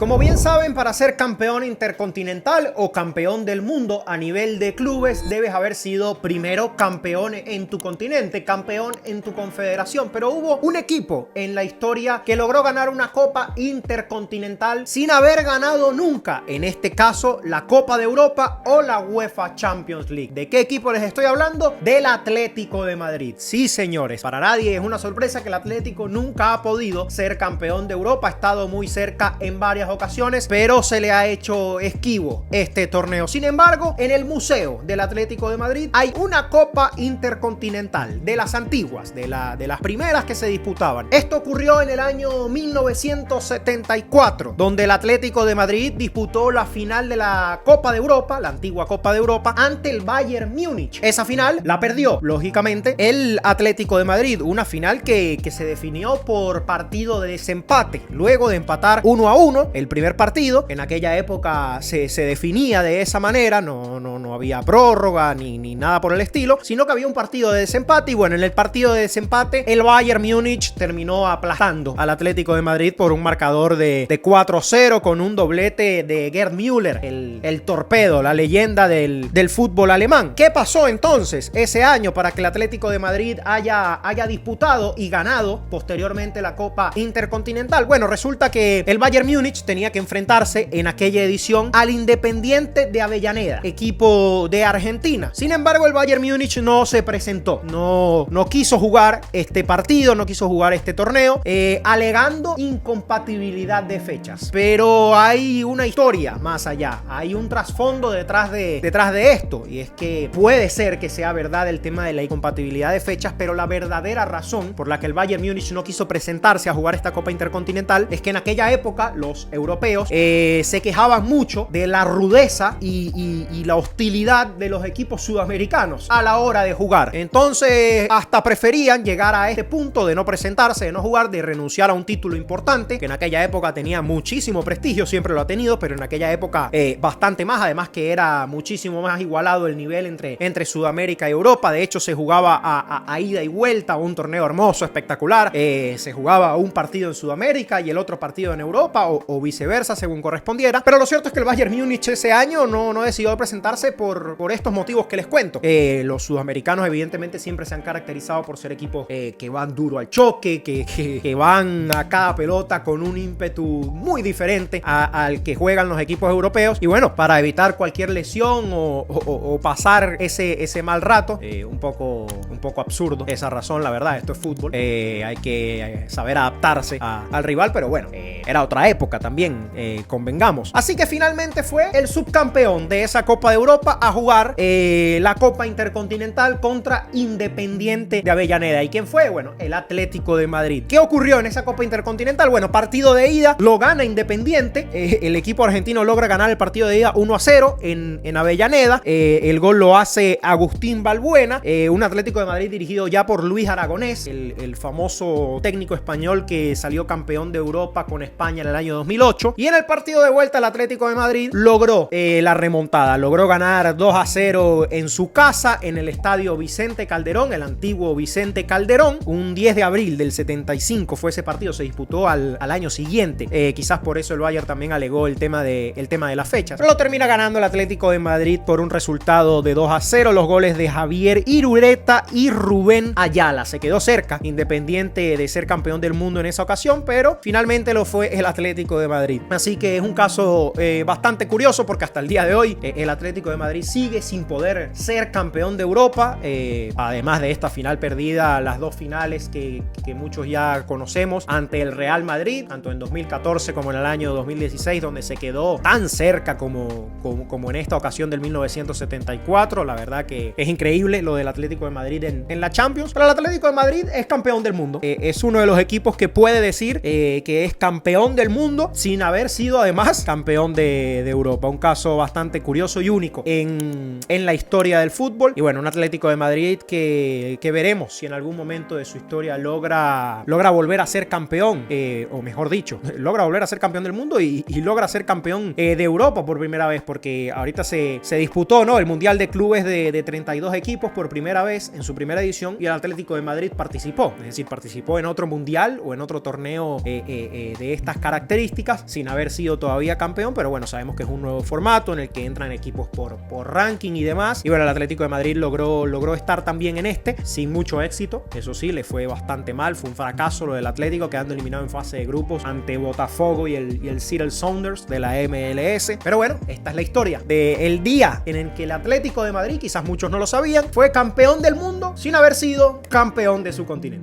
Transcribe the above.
Como bien saben, para ser campeón intercontinental o campeón del mundo a nivel de clubes, debes haber sido primero campeón en tu continente, campeón en tu confederación. Pero hubo un equipo en la historia que logró ganar una Copa Intercontinental sin haber ganado nunca, en este caso, la Copa de Europa o la UEFA Champions League. ¿De qué equipo les estoy hablando? Del Atlético de Madrid. Sí, señores, para nadie es una sorpresa que el Atlético nunca ha podido ser campeón de Europa. Ha estado muy cerca en varias ocasiones, pero se le ha hecho esquivo este torneo. Sin embargo, en el Museo del Atlético de Madrid hay una Copa Intercontinental de las antiguas, de las primeras que se disputaban. Esto ocurrió en el año 1974, donde el Atlético de Madrid disputó la final de la Copa de Europa, la antigua Copa de Europa, ante el Bayern Múnich. Esa final la perdió, lógicamente, el Atlético de Madrid, una final que se definió por partido de desempate, luego de empatar 1-1 el primer partido. En aquella época se definía de esa manera, no había prórroga ni nada por el estilo, sino que había un partido de desempate. Y bueno, en el partido de desempate el Bayern Múnich terminó aplastando al Atlético de Madrid por un marcador de 4-0 con un doblete de Gerd Müller, el torpedo, la leyenda del fútbol alemán. ¿Qué pasó entonces ese año para que el Atlético de Madrid haya disputado y ganado posteriormente la Copa Intercontinental? Bueno, resulta que el Bayern Múnich tenía que enfrentarse en aquella edición al Independiente de Avellaneda, equipo de Argentina. Sin embargo, el Bayern Múnich no se presentó, no quiso jugar este partido, no quiso jugar este torneo, alegando incompatibilidad de fechas. Pero hay una historia más allá, hay un trasfondo detrás de esto, y es que puede ser que sea verdad el tema de la incompatibilidad de fechas, pero la verdadera razón por la que el Bayern Múnich no quiso presentarse a jugar esta Copa Intercontinental es que en aquella época los europeos se quejaban mucho de la rudeza y la hostilidad de los equipos sudamericanos a la hora de jugar. Entonces hasta preferían llegar a este punto de no presentarse, de no jugar, de renunciar a un título importante que en aquella época tenía muchísimo prestigio, siempre lo ha tenido, pero en aquella época bastante más, además que era muchísimo más igualado el nivel entre Sudamérica y Europa. De hecho, se jugaba a ida y vuelta, un torneo hermoso, espectacular. Se jugaba un partido en Sudamérica y el otro partido en Europa, o viceversa, según correspondiera. Pero lo cierto es que el Bayern Múnich ese año no decidió presentarse por estos motivos que les cuento. Los sudamericanos evidentemente siempre se han caracterizado por ser equipos que van duro al choque, que van a cada pelota con un ímpetu muy diferente al que juegan los equipos europeos. Y bueno, para evitar cualquier lesión o pasar ese mal rato, un poco absurdo esa razón, la verdad, esto es fútbol, hay que saber adaptarse al rival, pero bueno, era otra época también, convengamos. Así que finalmente fue el subcampeón de esa Copa de Europa a jugar la Copa Intercontinental contra Independiente de Avellaneda. ¿Y quién fue? Bueno, el Atlético de Madrid. ¿Qué ocurrió en esa Copa Intercontinental? Bueno, partido de ida lo gana Independiente, el equipo argentino logra ganar el partido de ida 1-0 en Avellaneda. El gol lo hace Agustín Balbuena, un Atlético de Madrid dirigido ya por Luis Aragonés, el famoso técnico español que salió campeón de Europa con España en el año 2008. Y en el partido de vuelta el Atlético de Madrid logró la remontada, logró ganar 2-0 en su casa, en el estadio Vicente Calderón, el antiguo Vicente Calderón. Un 10 de abril del 75 fue ese partido, se disputó al año siguiente. Quizás por eso el Bayern también alegó el tema de las fechas, pero lo termina ganando el Atlético de Madrid por un resultado de 2-0. Los goles de Javier Irureta y Rubén Ayala. Se quedó cerca Independiente de ser campeón del mundo en esa ocasión, pero finalmente lo fue el Atlético de Madrid. Así que es un caso bastante curioso, porque hasta el día de hoy el Atlético de Madrid sigue sin poder ser campeón de Europa. Además de esta final perdida, las dos finales que muchos ya conocemos ante el Real Madrid, tanto en 2014 como en el año 2016, donde se quedó tan cerca como en esta ocasión del 1974. La verdad que es increíble lo del Atlético de Madrid en la Champions. Pero el Atlético de Madrid es campeón del mundo. Es uno de los equipos que puede decir que es campeón del mundo sin haber sido además campeón de Europa. Un caso bastante curioso y único en la historia del fútbol. Y bueno, un Atlético de Madrid que veremos si en algún momento de su historia logra volver a ser campeón, o mejor dicho, logra volver a ser campeón del mundo y logra ser campeón de Europa por primera vez, porque ahorita se disputó, ¿no?, el Mundial de Clubes de 32 equipos por primera vez en su primera edición, y el Atlético de Madrid participó, es decir, participó en otro mundial o en otro torneo de estas características. estadísticas sin haber sido todavía campeón, pero bueno, sabemos que es un nuevo formato en el que entran equipos por ranking y demás. Y bueno, el Atlético de Madrid logró estar también en sin mucho éxito. Eso sí, le fue bastante mal, fue un fracaso lo del Atlético, quedando eliminado en fase de grupos ante Botafogo y el Seattle Sounders de la MLS. Pero bueno, esta es la historia del día en el que el Atlético de Madrid, quizás muchos no lo sabían, fue campeón del mundo sin haber sido campeón de su continente.